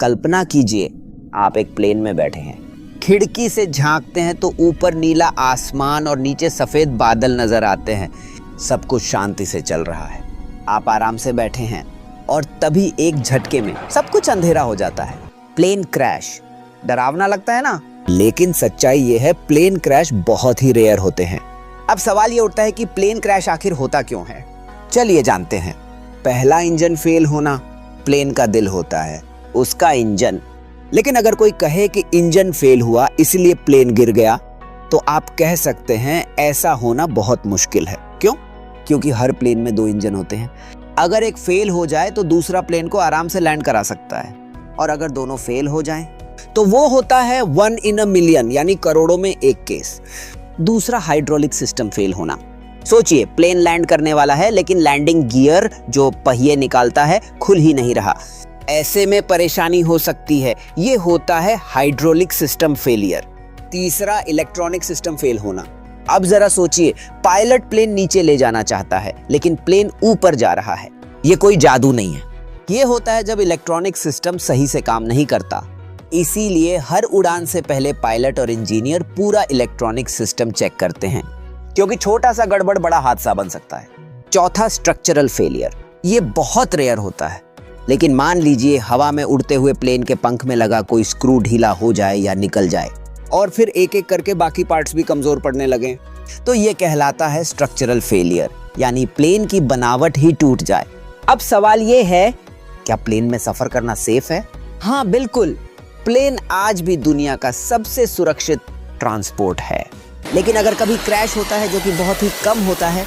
कल्पना कीजिए आप एक प्लेन में बैठे हैं, खिड़की से झांकते हैं तो ऊपर नीला आसमान और नीचे सफेद बादल नजर आते हैं। सब कुछ शांति से चल रहा है, आप आराम से बैठे हैं और तभी एक झटके में सब कुछ अंधेरा हो जाता है। Plane crash. डरावना लगता है ना, लेकिन सच्चाई ये है प्लेन क्रैश बहुत ही रेयर होते हैं। अब सवाल ये उठता है कि प्लेन क्रैश आखिर होता क्यों है। चलिए जानते हैं। पहला इंजन फेल होना, प्लेन का दिल होता है, उसका इंजन। लेकिन अगर कोई कहे कि इंजन फेल हुआ इसलिए प्लेन गिर गया, तो आप कह सकते हैं ऐसा होना बहुत मुश्किल है। क्यों? क्योंकि हर प्लेन में 2 इंजन होते हैं। अगर एक फेल हो जाए तो दूसरा प्लेन को आराम से लैंड करा सकता है, और अगर दोनों फेल हो जाएं तो वो होता है 1 in a million, यानी करोड़ों में एक केस। दूसरा, हाइड्रोलिक सिस्टम फेल होना। सोचिए, प्लेन लैंड करने वाला है लेकिन लैंडिंग गियर जो पहिए निकालता है खुल ही नहीं रहा। ऐसे में परेशानी हो सकती है, ये होता है हाइड्रोलिक सिस्टम फेलियर। तीसरा, इलेक्ट्रॉनिक सिस्टम फेल होना। अब जरा सोचिए, पायलट प्लेन नीचे ले जाना चाहता है लेकिन प्लेन ऊपर जा रहा है। ये कोई जादू नहीं है, ये होता है जब इलेक्ट्रॉनिक सिस्टम सही से काम नहीं करता। इसीलिए हर उड़ान से पहले पायलट और इंजीनियर पूरा इलेक्ट्रॉनिक सिस्टम चेक करते हैं, क्योंकि छोटा सा गड़बड़ बड़ा हादसा बन सकता है। चौथा, स्ट्रक्चरल फेलियर। ये बहुत रेयर होता है, लेकिन मान लीजिए हवा में उड़ते हुए प्लेन के पंख में लगा कोई स्क्रू ढीला हो जाए या निकल जाए, और फिर एक एक करके बाकी पार्ट्स भी कमजोर पड़ने लगे, तो ये कहलाता है स्ट्रक्चरल फेलियर, यानी प्लेन की बनावट ही टूट जाए। अब सवाल ये है, क्या प्लेन में सफर करना सेफ है? हाँ बिल्कुल, प्लेन आज भी दुनिया का सबसे सुरक्षित ट्रांसपोर्ट है। लेकिन अगर कभी क्रैश होता है, जो कि बहुत ही कम होता है,